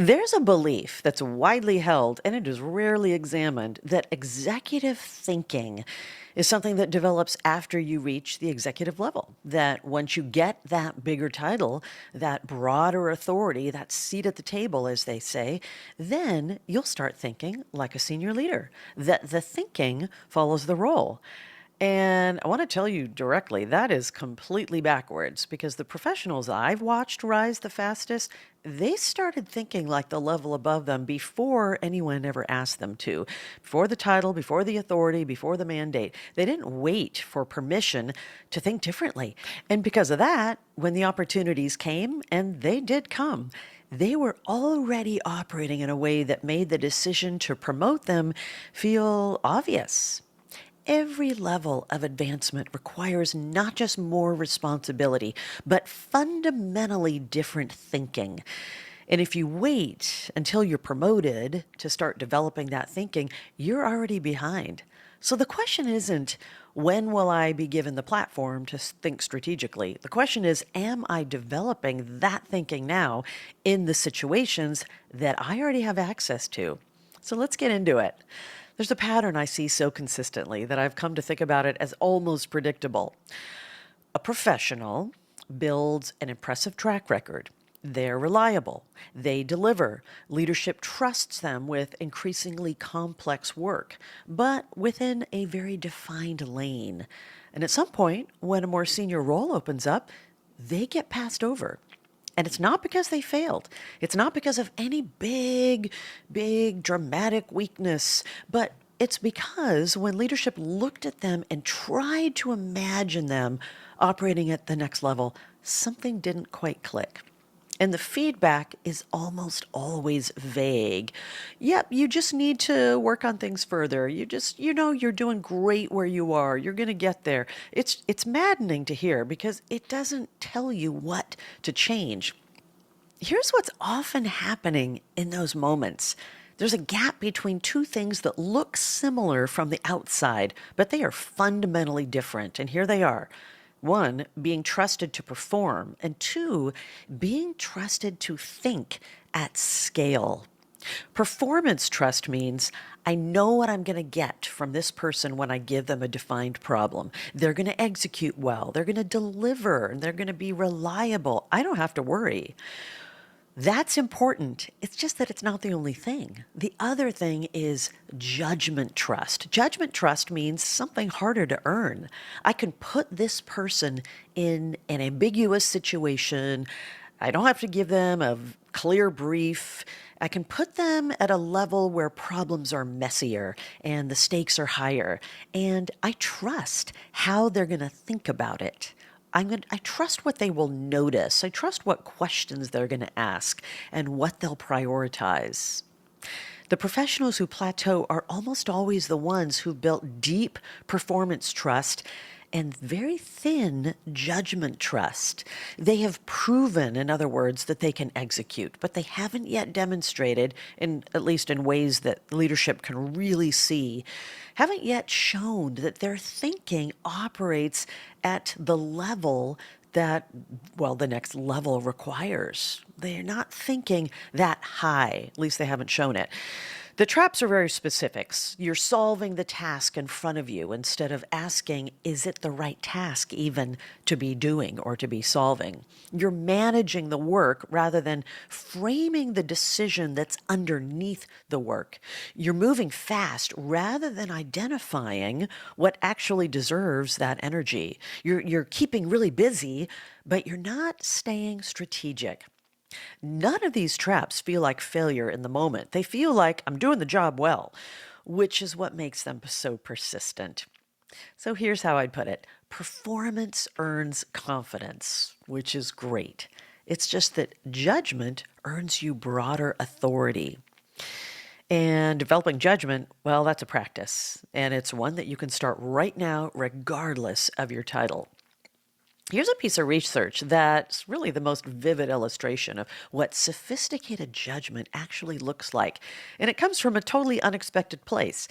There's a belief that's widely held, and it is rarely examined, that executive thinking is something that develops after you reach the executive level. That once you get that bigger title, that broader authority, that seat at the table, as they say, then you'll start thinking like a senior leader. That the thinking follows the role. And I want to tell you directly, that is completely backwards because the professionals I've watched rise the fastest, they started thinking like the level above them before anyone ever asked them to. Before the title, before the authority, before the mandate. They didn't wait for permission to think differently. And because of that, when the opportunities came, and they did come, they were already operating in a way that made the decision to promote them feel obvious. Every level of advancement requires not just more responsibility, but fundamentally different thinking. And if you wait until you're promoted to start developing that thinking, you're already behind. So the question isn't, when will I be given the platform to think strategically? The question is, am I developing that thinking now in the situations that I already have access to? So let's get into it. There's a pattern I see so consistently that I've come to think about it as almost predictable. A professional builds an impressive track record. They're reliable. They deliver. Leadership trusts them with increasingly complex work, but within a very defined lane. And at some point, when a more senior role opens up, they get passed over. And it's not because they failed. It's not because of any big dramatic weakness, but it's because when leadership looked at them and tried to imagine them operating at the next level, something didn't quite click. And the feedback is almost always vague. Yep, you just need to work on things further. You're doing great where you are. You're going to get there. It's maddening to hear because it doesn't tell you what to change. Here's what's often happening in those moments. There's a gap between two things that look similar from the outside, but they are fundamentally different. And here they are. One, being trusted to perform, and two, being trusted to think at scale. Performance trust means I know what I'm going to get from this person when I give them a defined problem. They're going to execute well, they're going to deliver, and they're going to be reliable. I don't have to worry. That's important. It's just that it's not the only thing. The other thing is judgment trust. Judgment trust means something harder to earn. I can put this person in an ambiguous situation. I don't have to give them a clear brief. I can put them at a level where problems are messier and the stakes are higher. And I trust how they're going to think about it. I trust what they will notice. I trust what questions they're going to ask and what they'll prioritize. The professionals who plateau are almost always the ones who built deep performance trust and very thin judgment trust. They have proven, in other words, that they can execute, but they haven't yet demonstrated, at least in ways that leadership can really see, haven't yet shown that their thinking operates at the level that, well, the next level requires. They're not thinking that high, at least they haven't shown it. The traps are very specific. You're solving the task in front of you instead of asking, is it the right task even to be doing or to be solving? You're managing the work rather than framing the decision that's underneath the work. You're moving fast rather than identifying what actually deserves that energy. You're keeping really busy, but you're not staying strategic. None of these traps feel like failure in the moment. They feel like I'm doing the job well, which is what makes them so persistent. So here's how I'd put it. Performance earns confidence, which is great. It's just that judgment earns you broader authority. And developing judgment, well, that's a practice. And it's one that you can start right now, regardless of your title. Here's a piece of research that's really the most vivid illustration of what sophisticated judgment actually looks like. And it comes from a totally unexpected place.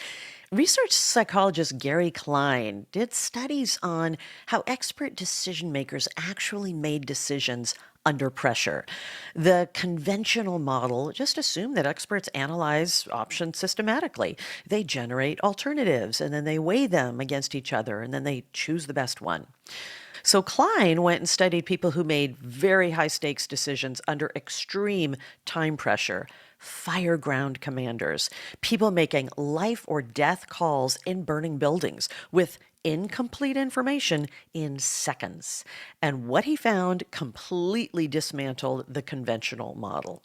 Research psychologist Gary Klein did studies on how expert decision makers actually made decisions under pressure. The conventional model just assumed that experts analyze options systematically. They generate alternatives and then they weigh them against each other and then they choose the best one. So Klein went and studied people who made very high stakes decisions under extreme time pressure. Fireground commanders, people making life or death calls in burning buildings with incomplete information in seconds. And what he found completely dismantled the conventional model.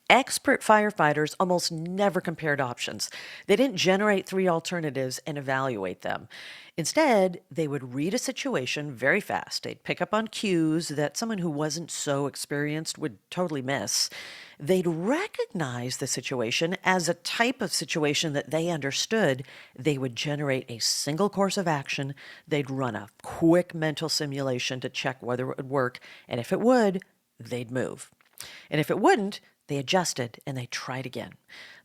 Expert firefighters almost never compared options. They didn't generate three alternatives and evaluate them. Instead, they would read a situation very fast. They'd pick up on cues that someone who wasn't so experienced would totally miss. They'd recognize the situation as a type of situation that they understood. They would generate a single course of action. They'd run a quick mental simulation to check whether it would work. And if it would, they'd move. And if it wouldn't, they adjusted and they tried again.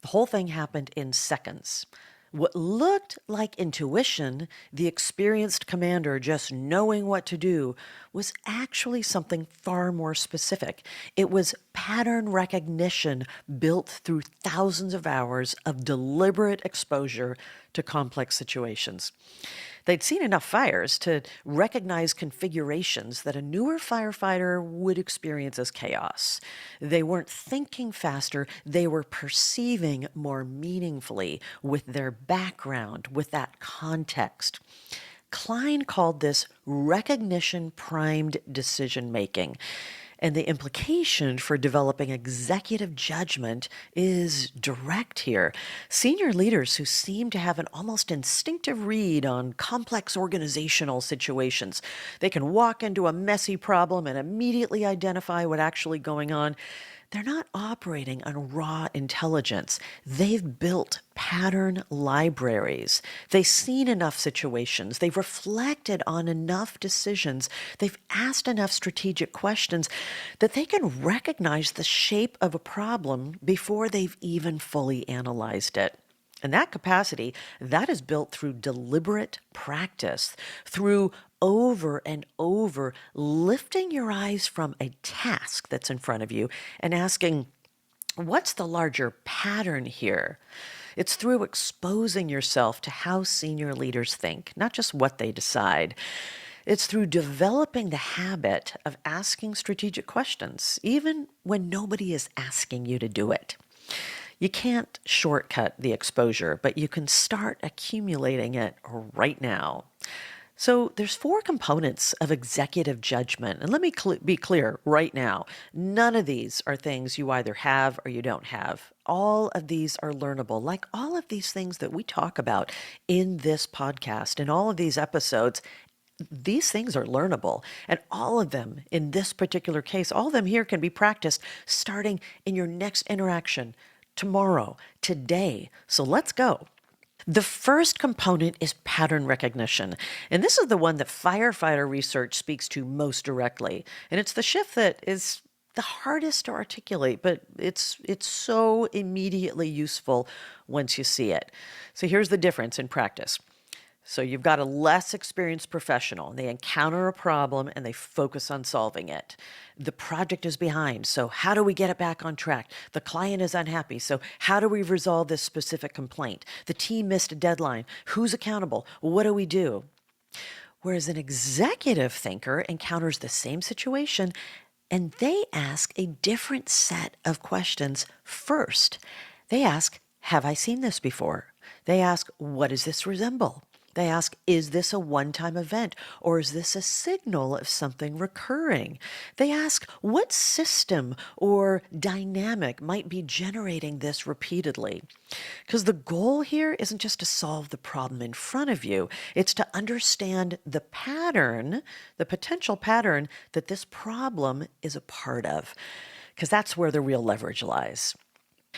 The whole thing happened in seconds. What looked like intuition, the experienced commander just knowing what to do, was actually something far more specific. It was pattern recognition built through thousands of hours of deliberate exposure to complex situations. They'd seen enough fires to recognize configurations that a newer firefighter would experience as chaos. They weren't thinking faster, they were perceiving more meaningfully with their background, with that context. Klein called this recognition primed decision making. And the implication for developing executive judgment is direct here. Senior leaders who seem to have an almost instinctive read on complex organizational situations. They can walk into a messy problem and immediately identify what's actually going on. They're not operating on raw intelligence. They've built pattern libraries. They've seen enough situations. They've reflected on enough decisions. They've asked enough strategic questions that they can recognize the shape of a problem before they've even fully analyzed it. And that capacity, that is built through deliberate practice, through over and over lifting your eyes from a task that's in front of you and asking, what's the larger pattern here? It's through exposing yourself to how senior leaders think, not just what they decide. It's through developing the habit of asking strategic questions, even when nobody is asking you to do it. You can't shortcut the exposure, but you can start accumulating it right now. So there's 4 components of executive judgment. And let me be clear right now. None of these are things you either have or you don't have. All of these are learnable, like all of these things that we talk about in this podcast, in all of these episodes. These things are learnable, and all of them in this particular case, all of them here can be practiced starting in your next interaction tomorrow, today. So let's go. The first component is pattern recognition. And this is the one that firefighter research speaks to most directly. And it's the shift that is the hardest to articulate, but it's so immediately useful once you see it. So here's the difference in practice. So you've got a less experienced professional, and they encounter a problem and they focus on solving it. The project is behind, so how do we get it back on track? The client is unhappy, so how do we resolve this specific complaint? The team missed a deadline. Who's accountable? What do we do? Whereas an executive thinker encounters the same situation and they ask a different set of questions first. They ask, have I seen this before? They ask, what does this resemble? They ask, is this a one-time event or is this a signal of something recurring? They ask, what system or dynamic might be generating this repeatedly? Because the goal here isn't just to solve the problem in front of you. It's to understand the pattern, the potential pattern that this problem is a part of. Because that's where the real leverage lies.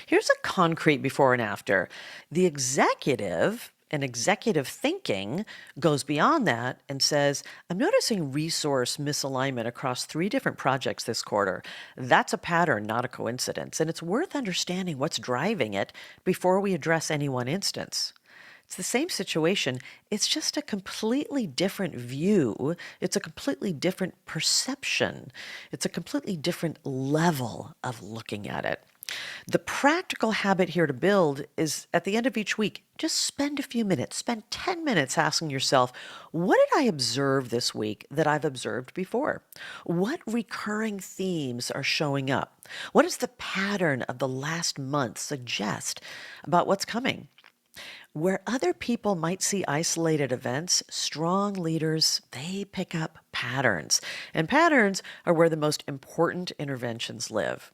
Here's a concrete before and after. The executive and executive thinking goes beyond that and says, I'm noticing resource misalignment across 3 different projects this quarter. That's a pattern, not a coincidence. And it's worth understanding what's driving it before we address any one instance. It's the same situation. It's just a completely different view. It's a completely different perception. It's a completely different level of looking at it. The practical habit here to build is at the end of each week, just spend a few minutes, spend 10 minutes asking yourself, what did I observe this week that I've observed before? What recurring themes are showing up? What does the pattern of the last month suggest about what's coming? Where other people might see isolated events, strong leaders, they pick up patterns. And patterns are where the most important interventions live.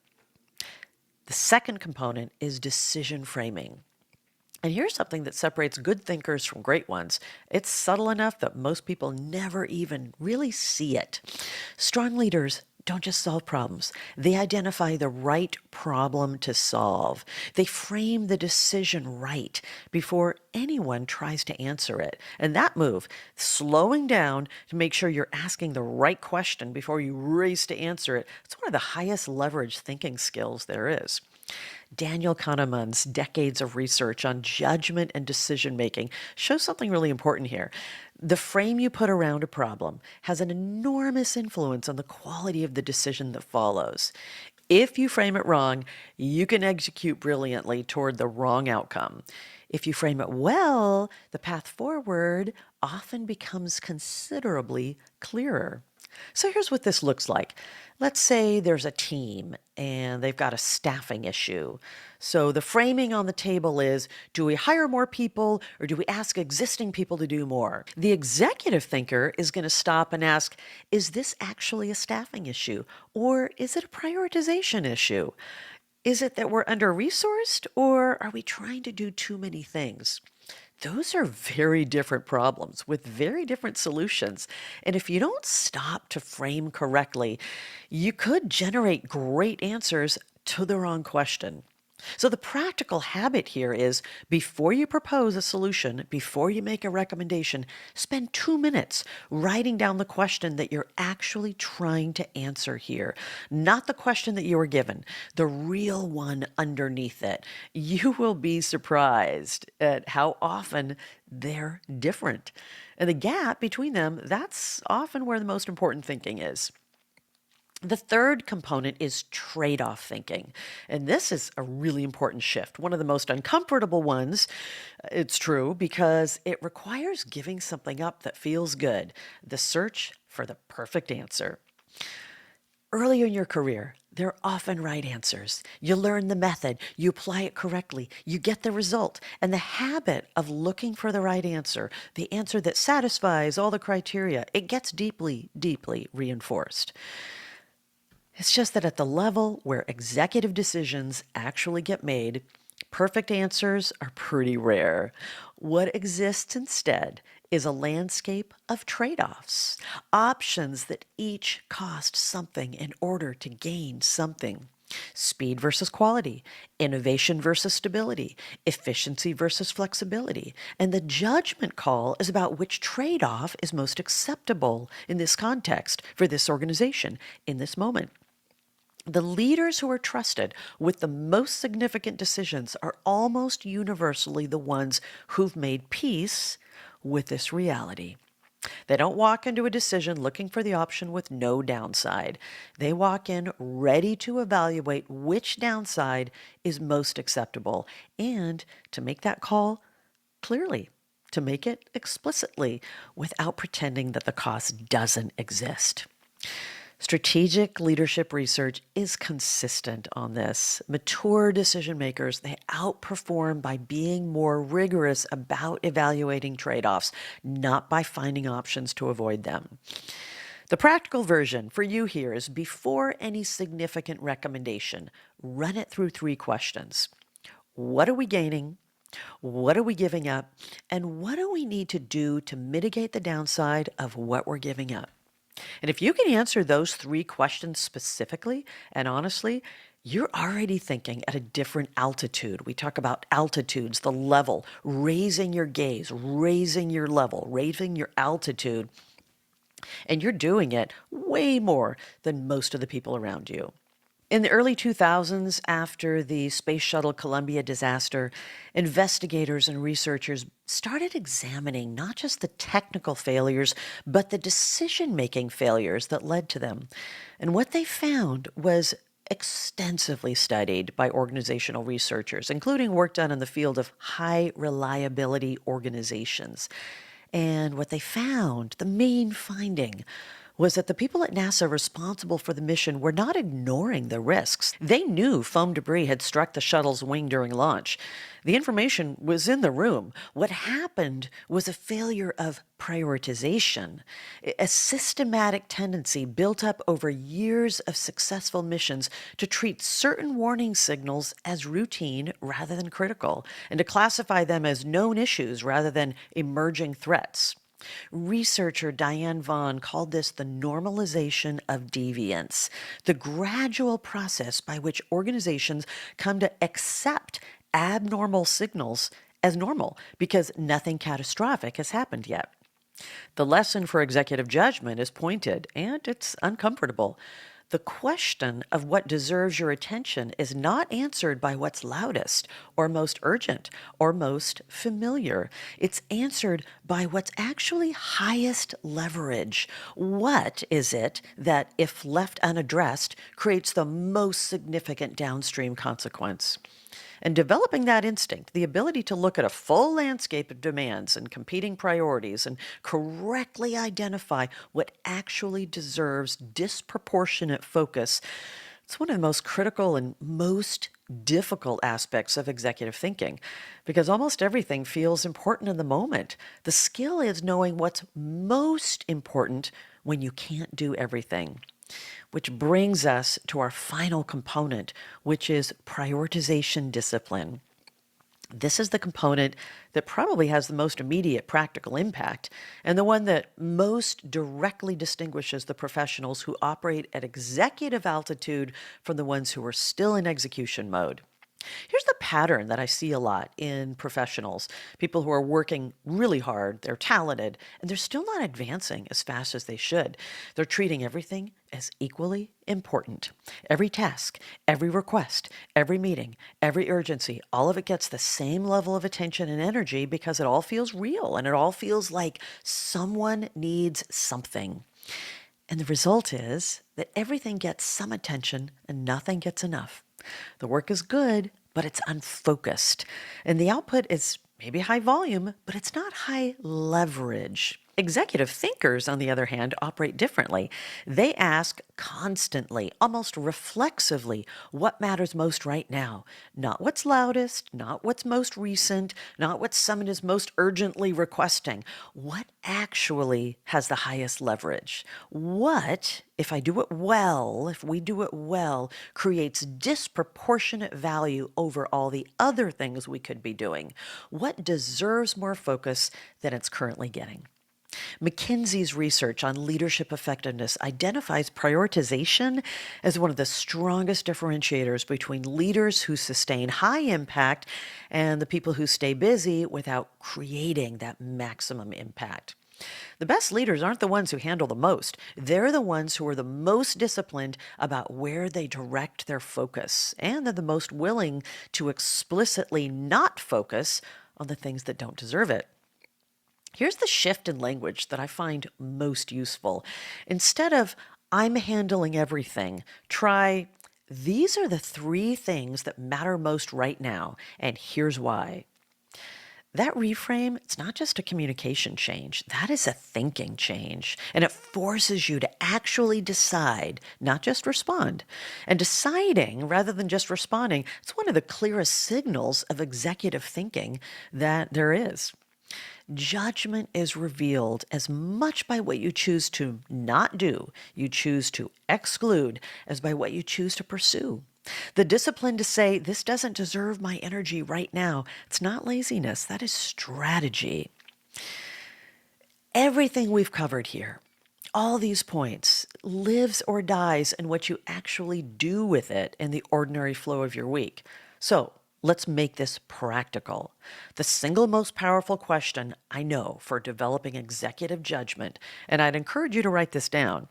The second component is decision framing. And here's something that separates good thinkers from great ones. It's subtle enough that most people never even really see it. Strong leaders don't just solve problems. They identify the right problem to solve. They frame the decision right before anyone tries to answer it. And that move, slowing down to make sure you're asking the right question before you race to answer it, it's one of the highest leverage thinking skills there is. Daniel Kahneman's decades of research on judgment and decision making shows something really important here. The frame you put around a problem has an enormous influence on the quality of the decision that follows. If you frame it wrong, you can execute brilliantly toward the wrong outcome. If you frame it well, the path forward often becomes considerably clearer. So here's what this looks like. Let's say there's a team and they've got a staffing issue. So the framing on the table is, do we hire more people or do we ask existing people to do more? The executive thinker is going to stop and ask, is this actually a staffing issue or is it a prioritization issue? Is it that we're under-resourced or are we trying to do too many things? Those are very different problems with very different solutions. And if you don't stop to frame correctly, you could generate great answers to the wrong question. So the practical habit here is before you propose a solution, before you make a recommendation, spend 2 minutes writing down the question that you're actually trying to answer here. Not the question that you were given, the real one underneath it. You will be surprised at how often they're different. And the gap between them, that's often where the most important thinking is. The third component is trade-off thinking. And this is a really important shift, one of the most uncomfortable ones, it's true, because it requires giving something up that feels good, the search for the perfect answer. Early in your career, there are often right answers. You learn the method, you apply it correctly, you get the result. And the habit of looking for the right answer, the answer that satisfies all the criteria, it gets deeply, deeply reinforced. It's just that at the level where executive decisions actually get made, perfect answers are pretty rare. What exists instead is a landscape of trade-offs, options that each cost something in order to gain something. Speed versus quality, innovation versus stability, efficiency versus flexibility. And the judgment call is about which trade-off is most acceptable in this context for this organization in this moment. The leaders who are trusted with the most significant decisions are almost universally the ones who've made peace with this reality. They don't walk into a decision looking for the option with no downside. They walk in ready to evaluate which downside is most acceptable and to make that call clearly, to make it explicitly without pretending that the cost doesn't exist. Strategic leadership research is consistent on this. Mature decision makers, they outperform by being more rigorous about evaluating trade-offs, not by finding options to avoid them. The practical version for you here is before any significant recommendation, run it through 3 questions. What are we gaining? What are we giving up? And what do we need to do to mitigate the downside of what we're giving up? And if you can answer those 3 questions specifically and honestly, you're already thinking at a different altitude. We talk about altitudes, the level, raising your gaze, raising your level, raising your altitude. And you're doing it way more than most of the people around you. In the early 2000s, after the Space Shuttle Columbia disaster, investigators and researchers started examining not just the technical failures, but the decision making failures that led to them. And what they found was extensively studied by organizational researchers, including work done in the field of high reliability organizations. And what they found, the main finding, was that the people at NASA responsible for the mission were not ignoring the risks. They knew foam debris had struck the shuttle's wing during launch. The information was in the room. What happened was a failure of prioritization, a systematic tendency built up over years of successful missions to treat certain warning signals as routine rather than critical, and to classify them as known issues rather than emerging threats. Researcher Diane Vaughan called this the normalization of deviance, the gradual process by which organizations come to accept abnormal signals as normal because nothing catastrophic has happened yet. The lesson for executive judgment is pointed and it's uncomfortable. The question of what deserves your attention is not answered by what's loudest or most urgent or most familiar. It's answered by what's actually highest leverage. What is it that, if left unaddressed, creates the most significant downstream consequence? And developing that instinct, the ability to look at a full landscape of demands and competing priorities and correctly identify what actually deserves disproportionate focus, it's one of the most critical and most difficult aspects of executive thinking because almost everything feels important in the moment. The skill is knowing what's most important when you can't do everything. Which brings us to our final component, which is prioritization discipline. This is the component that probably has the most immediate practical impact and the one that most directly distinguishes the professionals who operate at executive altitude from the ones who are still in execution mode. Here's the pattern that I see a lot in professionals, people who are working really hard, they're talented, and they're still not advancing as fast as they should. They're treating everything as equally important. Every task, every request, every meeting, every urgency, all of it gets the same level of attention and energy because it all feels real and it all feels like someone needs something. And the result is that everything gets some attention and nothing gets enough. The work is good, but it's unfocused. And the output is maybe high volume, but it's not high leverage. Executive thinkers, on the other hand, operate differently. They ask constantly, almost reflexively, what matters most right now. Not what's loudest, not what's most recent, not what someone is most urgently requesting. What actually has the highest leverage? What, if I do it well, if we do it well, creates disproportionate value over all the other things we could be doing? What deserves more focus than it's currently getting? McKinsey's research on leadership effectiveness identifies prioritization as one of the strongest differentiators between leaders who sustain high impact and the people who stay busy without creating that maximum impact. The best leaders aren't the ones who handle the most. They're the ones who are the most disciplined about where they direct their focus, and they're the most willing to explicitly not focus on the things that don't deserve it. Here's the shift in language that I find most useful. Instead of, I'm handling everything, try, these are the 3 things that matter most right now, and here's why. That reframe, it's not just a communication change, that is a thinking change. And it forces you to actually decide, not just respond. And deciding rather than just responding, it's one of the clearest signals of executive thinking that there is. Judgment is revealed as much by what you choose to not do, you choose to exclude, as by what you choose to pursue. The discipline to say, this doesn't deserve my energy right now, it's not laziness, that is strategy. Everything we've covered here, all these points, lives or dies in what you actually do with it in the ordinary flow of your week. So, let's make this practical. The single most powerful question I know for developing executive judgment, and I'd encourage you to write this down,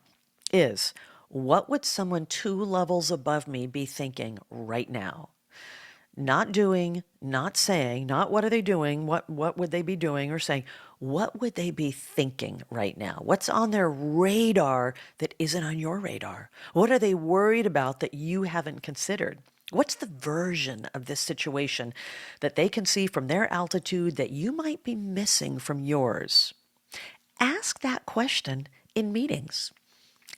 is What would someone 2 levels above me be thinking right now? Not doing, not saying, not what are they doing, what would they be doing or saying, what would they be thinking right now? What's on their radar that isn't on your radar? What are they worried about that you haven't considered? What's the version of this situation that they can see from their altitude that you might be missing from yours? Ask that question in meetings.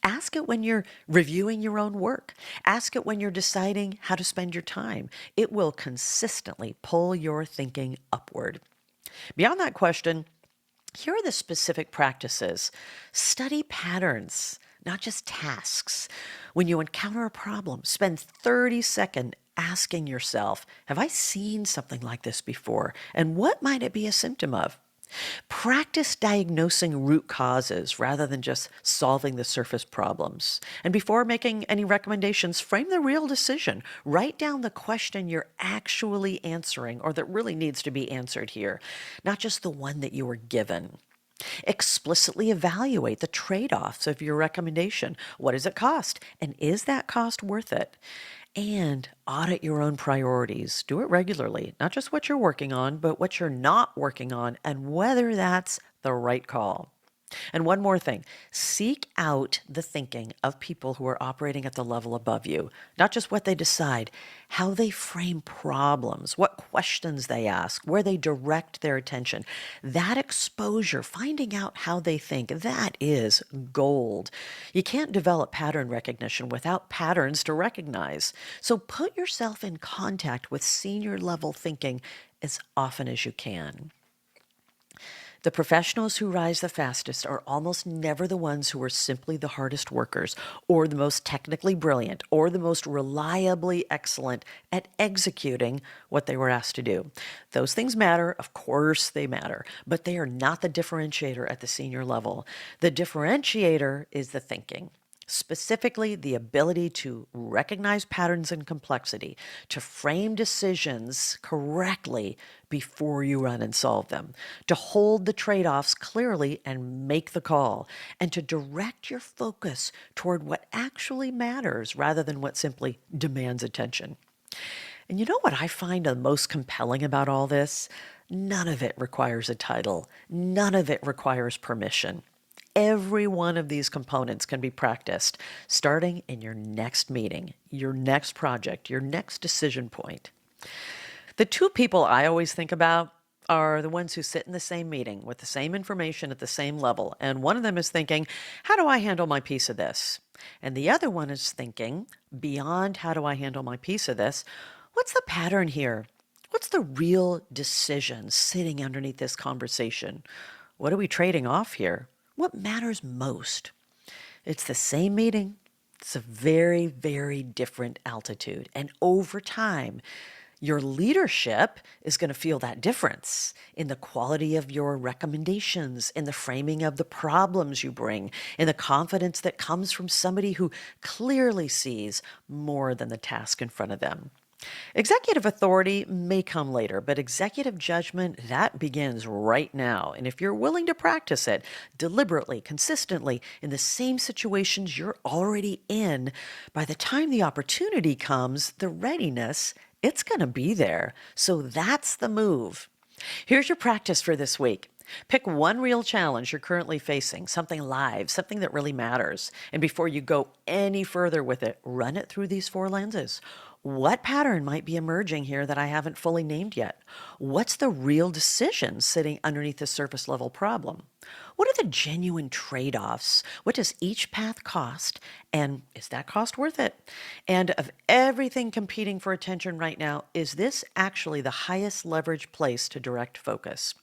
Ask it when you're reviewing your own work. Ask it when you're deciding how to spend your time. It will consistently pull your thinking upward. Beyond that question, here are the specific practices. Study patterns, not just tasks. When you encounter a problem, spend 30 seconds asking yourself, have I seen something like this before? And what might it be a symptom of? Practice diagnosing root causes rather than just solving the surface problems. And before making any recommendations, frame the real decision. Write down the question you're actually answering or that really needs to be answered here, not just the one that you were given. Explicitly evaluate the trade-offs of your recommendation. What does it cost? And is that cost worth it? And audit your own priorities. Do it regularly, not just what you're working on, but what you're not working on and whether that's the right call. And one more thing, seek out the thinking of people who are operating at the level above you, not just what they decide, how they frame problems, what questions they ask, where they direct their attention. That exposure, finding out how they think, that is gold. You can't develop pattern recognition without patterns to recognize. So put yourself in contact with senior level thinking as often as you can. The professionals who rise the fastest are almost never the ones who are simply the hardest workers, or the most technically brilliant, or the most reliably excellent at executing what they were asked to do. Those things matter, of course they matter, but they are not the differentiator at the senior level. The differentiator is the thinking. Specifically, the ability to recognize patterns and complexity, to frame decisions correctly before you run and solve them, to hold the trade-offs clearly and make the call, and to direct your focus toward what actually matters rather than what simply demands attention. And you know what I find the most compelling about all this? None of it requires a title. None of it requires permission. Every one of these components can be practiced starting in your next meeting, your next project, your next decision point. The 2 people I always think about are the ones who sit in the same meeting with the same information at the same level. And one of them is thinking, how do I handle my piece of this? And the other one is thinking, beyond how do I handle my piece of this, what's the pattern here? What's the real decision sitting underneath this conversation? What are we trading off here? What matters most? It's the same meeting. It's a very, very different altitude. And over time, your leadership is going to feel that difference in the quality of your recommendations, in the framing of the problems you bring, in the confidence that comes from somebody who clearly sees more than the task in front of them. Executive authority may come later, but executive judgment, that begins right now. And if you're willing to practice it deliberately, consistently, in the same situations you're already in, by the time the opportunity comes, the readiness, it's going to be there. So that's the move. Here's your practice for this week. Pick one real challenge you're currently facing, something live, something that really matters. And before you go any further with it, run it through these 4 lenses. What pattern might be emerging here that I haven't fully named yet? What's the real decision sitting underneath the surface level problem? What are the genuine trade-offs? What does each path cost? And is that cost worth it? And of everything competing for attention right now, is this actually the highest leverage place to direct focus?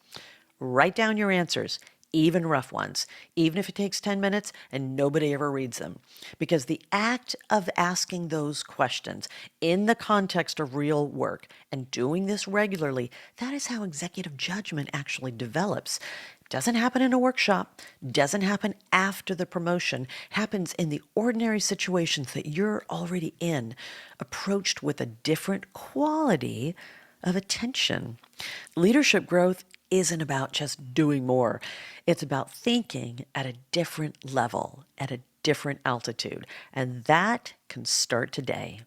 Write down your answers, even rough ones, even if it takes 10 minutes and nobody ever reads them. Because the act of asking those questions in the context of real work and doing this regularly, that is how executive judgment actually develops. Doesn't happen in a workshop, doesn't happen after the promotion, happens in the ordinary situations that you're already in, approached with a different quality of attention. Leadership growth isn't about just doing more. It's about thinking at a different level, at a different altitude. And that can start today.